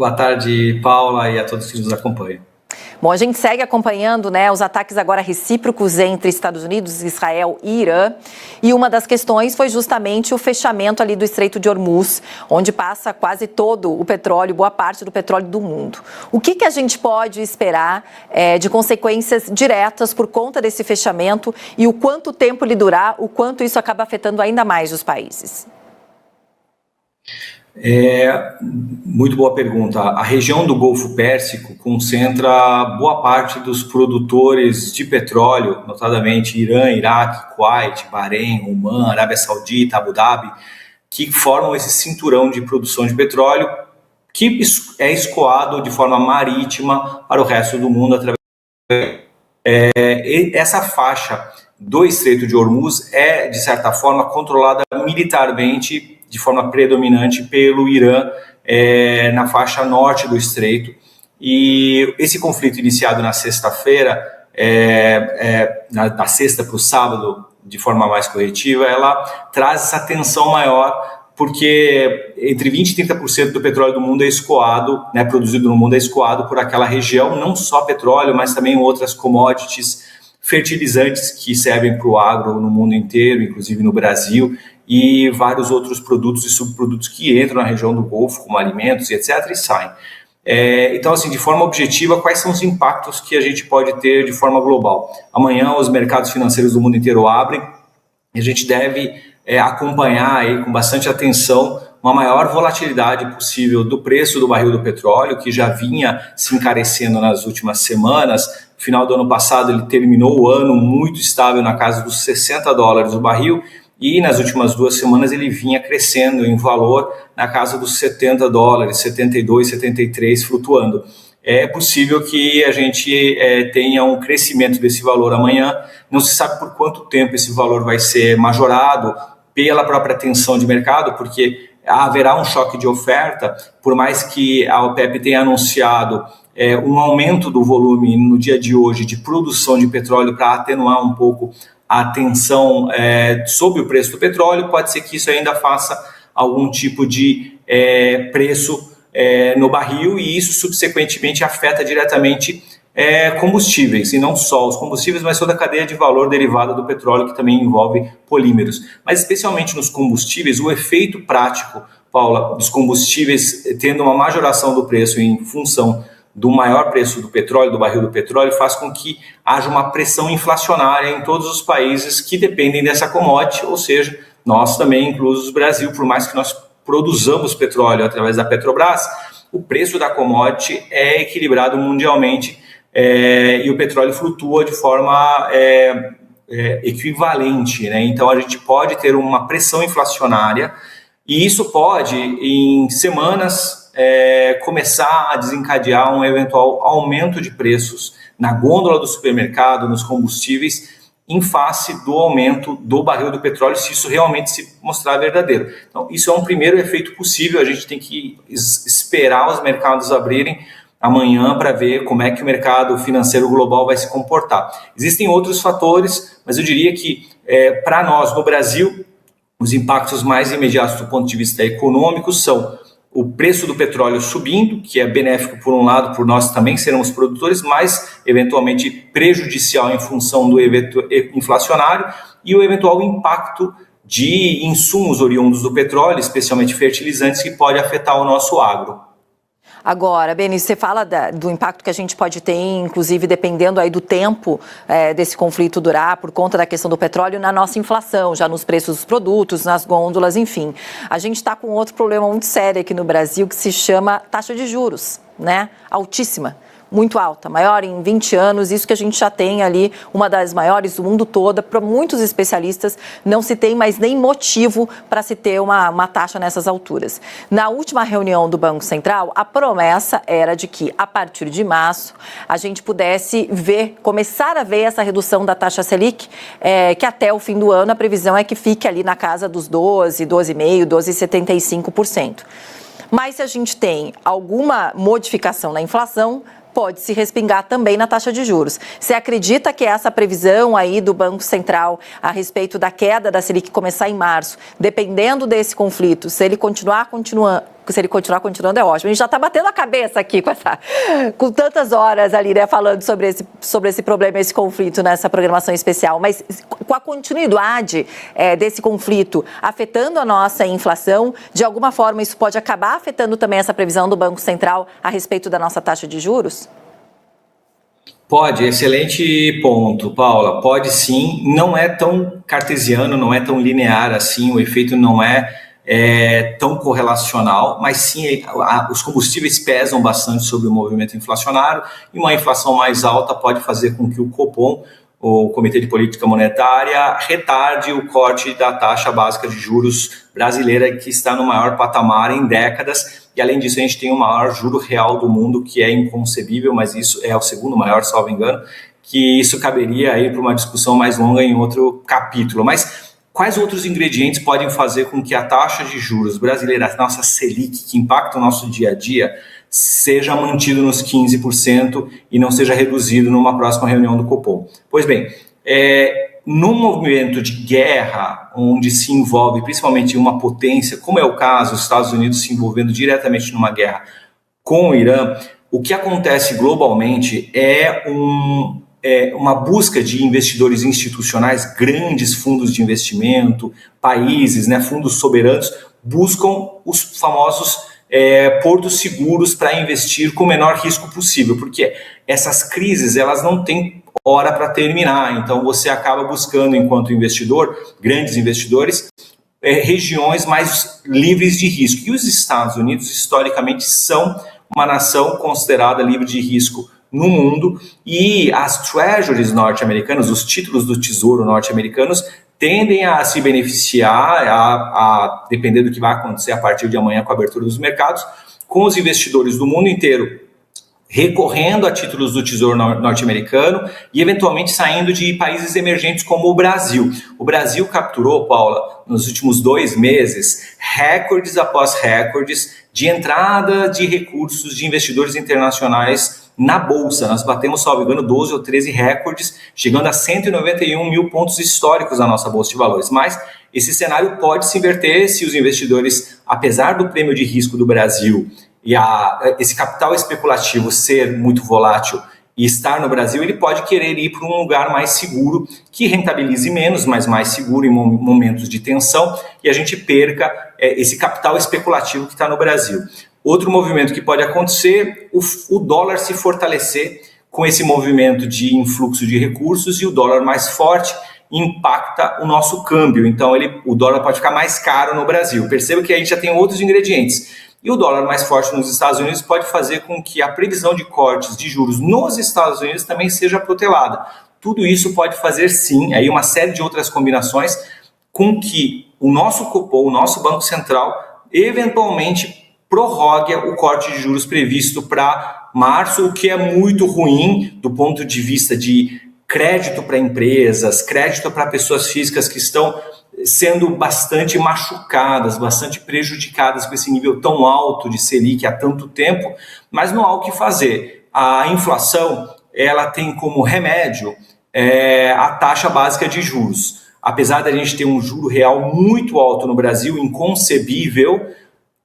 Boa tarde, Paula, e a todos que nos acompanham. Bom, a gente segue acompanhando, né, os ataques agora recíprocos entre Estados Unidos, Israel e Irã. E uma das questões foi justamente o fechamento ali do Estreito de Hormuz, onde passa quase todo o petróleo, boa parte do petróleo do mundo. O que a gente pode esperar de consequências diretas por conta desse fechamento e o quanto tempo ele durar, o quanto isso acaba afetando ainda mais os países? Muito boa pergunta. A região do Golfo Pérsico concentra boa parte dos produtores de petróleo, notadamente Irã, Iraque, Kuwait, Bahrein, Omã, Arábia Saudita, Abu Dhabi, que formam esse cinturão de produção de petróleo que é escoado de forma marítima para o resto do mundo através essa faixa do Estreito de Hormuz é, de certa forma, controlada militarmente de forma predominante pelo Irã na faixa norte do Estreito. E esse conflito iniciado na sexta-feira, da sexta para o sábado, de forma mais corretiva, ela traz essa tensão maior, porque entre 20% e 30% do petróleo do mundo é escoado, né, produzido no mundo é escoado por aquela região, não só petróleo, mas também outras commodities, fertilizantes que servem para o agro no mundo inteiro, inclusive no Brasil, e vários outros produtos e subprodutos que entram na região do Golfo, como alimentos e etc., e saem. Então, assim, de forma objetiva, quais são os impactos que a gente pode ter de forma global? Amanhã os mercados financeiros do mundo inteiro abrem e a gente deve acompanhar aí com bastante atenção uma maior volatilidade possível do preço do barril do petróleo, que já vinha se encarecendo nas últimas semanas. No final do ano passado ele terminou o ano muito estável na casa dos $60 o barril, e nas últimas 2 semanas ele vinha crescendo em valor na casa dos $70, 72, 73, flutuando. É possível que a gente tenha um crescimento desse valor amanhã, não se sabe por quanto tempo esse valor vai ser majorado pela própria tensão de mercado, porque haverá um choque de oferta, por mais que a OPEP tenha anunciado um aumento do volume no dia de hoje de produção de petróleo para atenuar um pouco a tensão sobre o preço do petróleo, pode ser que isso ainda faça algum tipo de preço no barril, e isso subsequentemente afeta diretamente combustíveis, e não só os combustíveis, mas toda a cadeia de valor derivada do petróleo, que também envolve polímeros. Mas especialmente nos combustíveis, o efeito prático, Paula, dos combustíveis tendo uma majoração do preço em função do maior preço do petróleo, do barril do petróleo, faz com que haja uma pressão inflacionária em todos os países que dependem dessa commodity, ou seja, nós também, inclusos o Brasil, por mais que nós produzamos petróleo através da Petrobras, o preço da commodity é equilibrado mundialmente e o petróleo flutua de forma equivalente, né? Então a gente pode ter uma pressão inflacionária, e isso pode, em semanas, começar a desencadear um eventual aumento de preços na gôndola do supermercado, nos combustíveis, em face do aumento do barril do petróleo, se isso realmente se mostrar verdadeiro. Então, isso é um primeiro efeito possível. A gente tem que esperar os mercados abrirem amanhã para ver como é que o mercado financeiro global vai se comportar. Existem outros fatores, mas eu diria que, para nós, no Brasil, os impactos mais imediatos do ponto de vista econômico são o preço do petróleo subindo, que é benéfico por um lado, por nós também sermos produtores, mas eventualmente prejudicial em função do evento inflacionário, e o eventual impacto de insumos oriundos do petróleo, especialmente fertilizantes, que pode afetar o nosso agro. Agora, Beni, você fala do impacto que a gente pode ter, inclusive dependendo aí do tempo desse conflito durar, por conta da questão do petróleo, na nossa inflação, já nos preços dos produtos, nas gôndolas, enfim. A gente está com outro problema muito sério aqui no Brasil, que se chama taxa de juros, né? Altíssima. Muito alta, maior em 20 anos, isso que a gente já tem ali, uma das maiores do mundo todo. Para muitos especialistas, não se tem mais nem motivo para se ter uma taxa nessas alturas. Na última reunião do Banco Central, a promessa era de que, a partir de março, a gente pudesse começar a ver essa redução da taxa Selic, que até o fim do ano a previsão é que fique ali na casa dos 12, 12,5%, 12,75%. Mas se a gente tem alguma modificação na inflação, pode se respingar também na taxa de juros. Você acredita que essa previsão aí do Banco Central a respeito da queda da Selic começar em março, dependendo desse conflito, se ele continuar se ele continuando é ótimo. A gente já está batendo a cabeça aqui com tantas horas ali, né, falando sobre esse problema, esse conflito nessa programação especial. Mas com a continuidade desse conflito afetando a nossa inflação, de alguma forma isso pode acabar afetando também essa previsão do Banco Central a respeito da nossa taxa de juros? Pode, excelente ponto, Paula. Pode sim, não é tão cartesiano, não é tão linear assim, o efeito não é tão correlacional, mas sim os combustíveis pesam bastante sobre o movimento inflacionário e uma inflação mais alta pode fazer com que o Copom, o Comitê de Política Monetária, retarde o corte da taxa básica de juros brasileira, que está no maior patamar em décadas, e além disso a gente tem o maior juro real do mundo, que é inconcebível, mas isso é o segundo maior, salvo engano, que isso caberia aí para uma discussão mais longa em outro capítulo. Mas quais outros ingredientes podem fazer com que a taxa de juros brasileira, a nossa Selic, que impacta o nosso dia a dia, seja mantido nos 15% e não seja reduzido numa próxima reunião do Copom? Pois bem, num movimento de guerra, onde se envolve principalmente uma potência, como é o caso dos Estados Unidos se envolvendo diretamente numa guerra com o Irã, o que acontece globalmente é uma busca de investidores institucionais, grandes fundos de investimento, países, né, fundos soberanos, buscam os famosos portos seguros para investir com o menor risco possível, porque essas crises elas não têm hora para terminar, então você acaba buscando, enquanto investidor, grandes investidores, regiões mais livres de risco. E os Estados Unidos, historicamente, são uma nação considerada livre de risco no mundo, e as treasuries norte-americanas, os títulos do tesouro norte-americanos, tendem a se beneficiar, a depender do que vai acontecer a partir de amanhã com a abertura dos mercados, com os investidores do mundo inteiro recorrendo a títulos do Tesouro norte-americano e eventualmente saindo de países emergentes como o Brasil. O Brasil capturou, Paula, nos últimos 2 meses, recordes após recordes de entrada de recursos de investidores internacionais na Bolsa. Nós batemos, salvo engano, 12 ou 13 recordes, chegando a 191 mil pontos históricos na nossa Bolsa de Valores. Mas esse cenário pode se inverter se os investidores, apesar do prêmio de risco do Brasil e esse capital especulativo ser muito volátil e estar no Brasil, ele pode querer ir para um lugar mais seguro, que rentabilize menos, mas mais seguro em momentos de tensão, e a gente perca esse capital especulativo que está no Brasil. Outro movimento que pode acontecer, o dólar se fortalecer com esse movimento de influxo de recursos, e o dólar mais forte impacta o nosso câmbio, então o dólar pode ficar mais caro no Brasil. Perceba que a gente já tem outros ingredientes. E o dólar mais forte nos Estados Unidos pode fazer com que a previsão de cortes de juros nos Estados Unidos também seja protelada. Tudo isso pode fazer, sim, aí uma série de outras combinações, com que o nosso Copom, o nosso Banco Central, eventualmente prorrogue o corte de juros previsto para março, o que é muito ruim do ponto de vista de crédito para empresas, crédito para pessoas físicas que estão sendo bastante machucadas, bastante prejudicadas com esse nível tão alto de Selic há tanto tempo, mas não há o que fazer. A inflação, ela tem como remédio a taxa básica de juros. Apesar da gente ter um juro real muito alto no Brasil, inconcebível,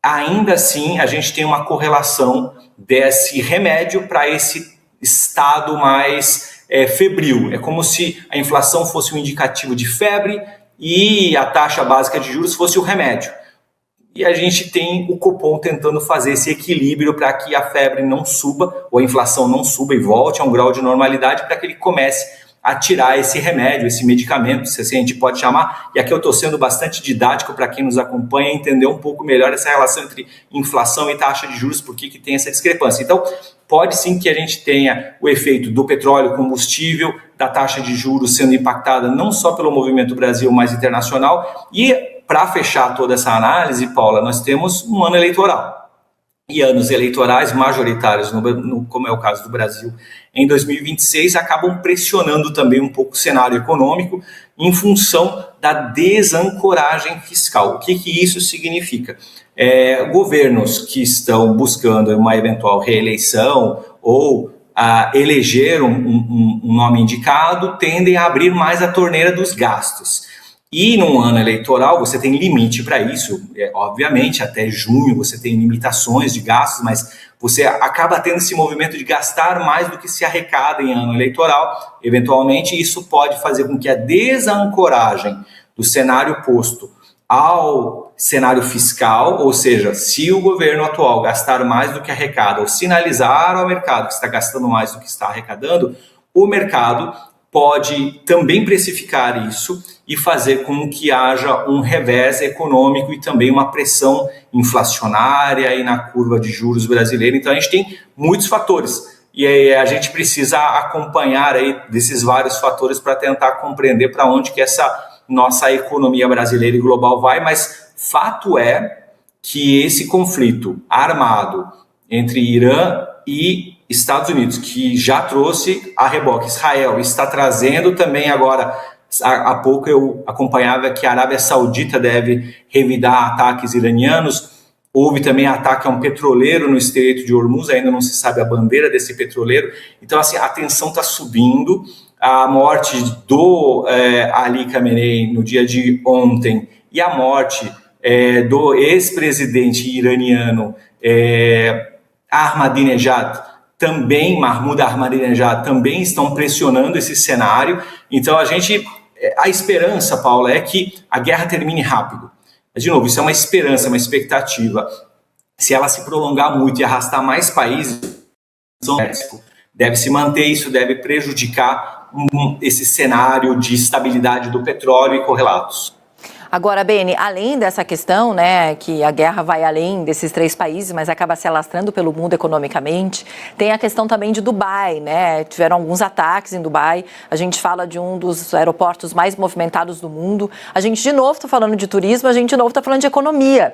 ainda assim a gente tem uma correlação desse remédio para esse estado mais febril. É como se a inflação fosse um indicativo de febre e a taxa básica de juros fosse o remédio. E a gente tem o Copom tentando fazer esse equilíbrio para que a febre não suba, ou a inflação não suba e volte a um grau de normalidade, para que ele comece a tirar esse remédio, esse medicamento, se assim a gente pode chamar. E aqui eu estou sendo bastante didático para quem nos acompanha entender um pouco melhor essa relação entre inflação e taxa de juros, por que tem essa discrepância. Então, pode sim que a gente tenha o efeito do petróleo, combustível, da taxa de juros sendo impactada não só pelo movimento Brasil, mas internacional. E para fechar toda essa análise, Paula, nós temos um ano eleitoral. E anos eleitorais majoritários, como é o caso do Brasil, em 2026, acabam pressionando também um pouco o cenário econômico em função da desancoragem fiscal. O que isso significa? Governos que estão buscando uma eventual reeleição ou eleger um nome indicado tendem a abrir mais a torneira dos gastos. E num ano eleitoral você tem limite para isso, obviamente até junho você tem limitações de gastos, mas você acaba tendo esse movimento de gastar mais do que se arrecada em ano eleitoral. Eventualmente isso pode fazer com que a desancoragem do cenário posto ao cenário fiscal, ou seja, se o governo atual gastar mais do que arrecada ou sinalizar ao mercado que está gastando mais do que está arrecadando, o mercado pode também precificar isso e fazer com que haja um revés econômico e também uma pressão inflacionária aí na curva de juros brasileira. Então a gente tem muitos fatores e aí a gente precisa acompanhar aí desses vários fatores para tentar compreender para onde que essa nossa economia brasileira e global vai, mas fato é que esse conflito armado entre Irã e Estados Unidos, que já trouxe a reboque Israel, está trazendo também agora, há pouco eu acompanhava que a Arábia Saudita deve revidar ataques iranianos, houve também ataque a um petroleiro no Estreito de Hormuz, ainda não se sabe a bandeira desse petroleiro, então assim, a tensão está subindo, a morte do Ali Khamenei no dia de ontem e a morte do ex-presidente iraniano Ahmadinejad, Mahmoud Ahmadinejad, também estão pressionando esse cenário. Então a esperança, Paula, é que a guerra termine rápido. Mas, de novo, isso é uma esperança, uma expectativa. Se ela se prolongar muito e arrastar mais países, deve se manter, isso deve prejudicar esse cenário de estabilidade do petróleo e correlatos. Agora, Beni, além dessa questão, né, que a guerra vai além desses 3 países, mas acaba se alastrando pelo mundo economicamente, tem a questão também de Dubai, né? Tiveram alguns ataques em Dubai, a gente fala de um dos aeroportos mais movimentados do mundo, a gente de novo está falando de turismo, a gente de novo está falando de economia.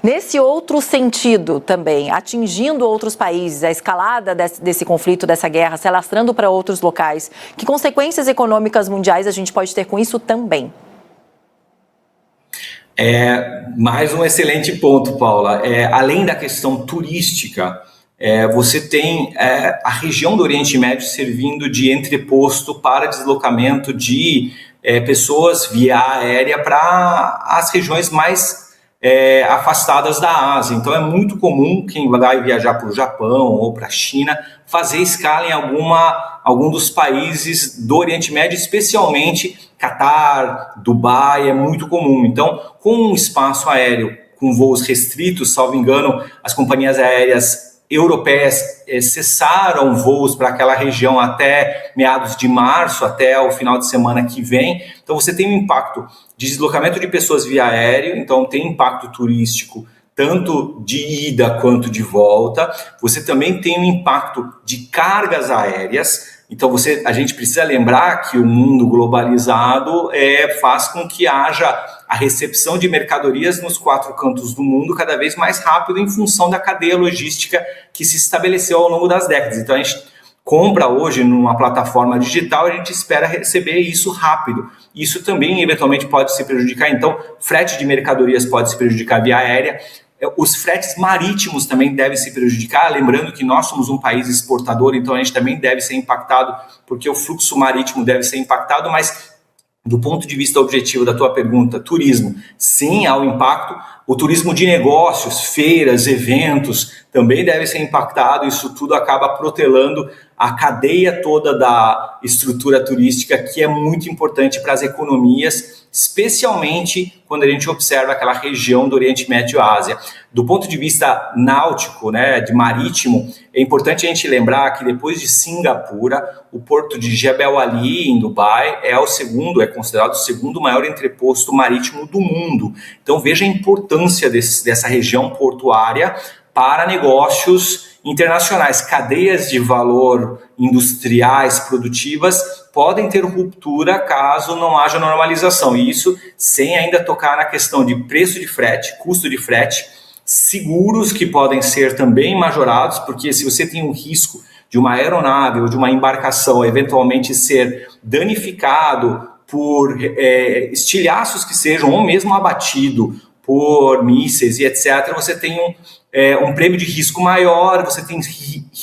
Nesse outro sentido também, atingindo outros países, a escalada desse conflito, dessa guerra, se alastrando para outros locais, que consequências econômicas mundiais a gente pode ter com isso também? Mais um excelente ponto, Paula. Além da questão turística, você tem a região do Oriente Médio servindo de entreposto para deslocamento de pessoas via aérea para as regiões mais afastadas da Ásia. Então é muito comum quem vai viajar para o Japão ou para a China fazer escala em algum dos países do Oriente Médio, especialmente Catar, Dubai, é muito comum. Então, com um espaço aéreo com voos restritos, salvo engano, as companhias aéreas europeias cessaram voos para aquela região até meados de março, até o final de semana que vem. Então você tem um impacto de deslocamento de pessoas via aéreo, então tem impacto turístico tanto de ida quanto de volta. Você também tem um impacto de cargas aéreas. Então a gente precisa lembrar que o mundo globalizado faz com que haja a recepção de mercadorias nos 4 cantos do mundo cada vez mais rápido em função da cadeia logística que se estabeleceu ao longo das décadas. Então a gente compra hoje numa plataforma digital e a gente espera receber isso rápido. Isso também eventualmente pode se prejudicar. Então frete de mercadorias pode se prejudicar via aérea. Os fretes marítimos também devem se prejudicar, lembrando que nós somos um país exportador, então a gente também deve ser impactado, porque o fluxo marítimo deve ser impactado, mas do ponto de vista objetivo da tua pergunta, turismo, sim, há um impacto. O turismo de negócios, feiras, eventos, também deve ser impactado. Isso tudo acaba protelando a cadeia toda da estrutura turística, que é muito importante para as economias, especialmente quando a gente observa aquela região do Oriente Médio e Ásia. Do ponto de vista náutico, né, de marítimo, é importante a gente lembrar que depois de Singapura, o porto de Jebel Ali, em Dubai, é considerado o segundo maior entreposto marítimo do mundo. Então veja a importância dessa região portuária para negócios internacionais. Cadeias de valor industriais, produtivas, podem ter ruptura caso não haja normalização. E isso sem ainda tocar na questão de preço de frete, custo de frete, seguros que podem ser também majorados, porque se você tem um risco de uma aeronave ou de uma embarcação eventualmente ser danificado por estilhaços que sejam, ou mesmo abatido por mísseis e etc., você tem um prêmio de risco maior, você tem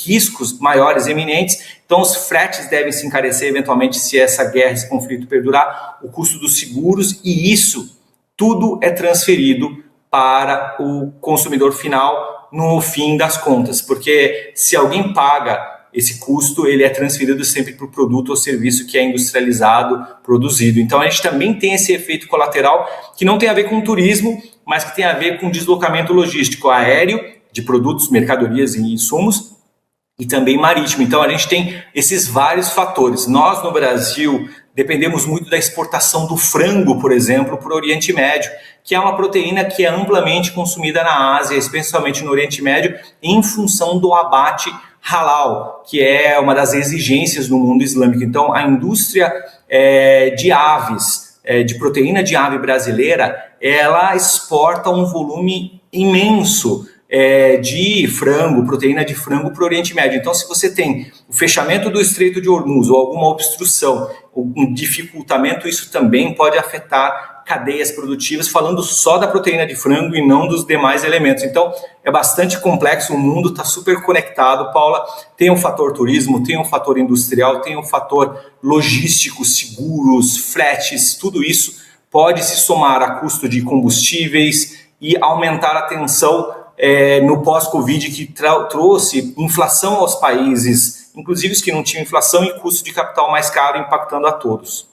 riscos maiores eminentes, então os fretes devem se encarecer eventualmente se essa guerra, esse conflito perdurar, o custo dos seguros, e isso tudo é transferido para o consumidor final no fim das contas, porque se alguém paga esse custo, ele é transferido sempre para o produto ou serviço que é industrializado, produzido. Então a gente também tem esse efeito colateral que não tem a ver com turismo, mas que tem a ver com deslocamento logístico aéreo de produtos, mercadorias e insumos, e também marítimo. Então a gente tem esses vários fatores. Nós no Brasil dependemos muito da exportação do frango, por exemplo, para o Oriente Médio, que é uma proteína que é amplamente consumida na Ásia, especialmente no Oriente Médio, em função do abate halal, que é uma das exigências do mundo islâmico. Então, a indústria de aves, de proteína de ave brasileira, ela exporta um volume imenso de frango, proteína de frango para o Oriente Médio. Então, se você tem o fechamento do Estreito de Hormuz ou alguma obstrução, um dificultamento, isso também pode afetar cadeias produtivas, falando só da proteína de frango e não dos demais elementos. Então, é bastante complexo, o mundo está super conectado, Paula. Tem o fator turismo, tem o fator industrial, tem o fator logístico, seguros, fretes, tudo isso pode se somar a custo de combustíveis e aumentar a tensão no pós-Covid, que trouxe inflação aos países, inclusive os que não tinham inflação, e custo de capital mais caro, impactando a todos.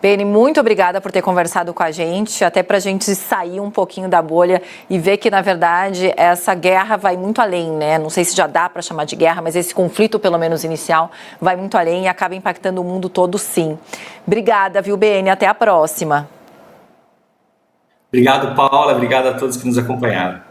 Beni, muito obrigada por ter conversado com a gente, até para a gente sair um pouquinho da bolha e ver que, na verdade, essa guerra vai muito além, né? Não sei se já dá para chamar de guerra, mas esse conflito, pelo menos inicial, vai muito além e acaba impactando o mundo todo, sim. Obrigada, viu, Beni? Até a próxima. Obrigado, Paula. Obrigado a todos que nos acompanharam.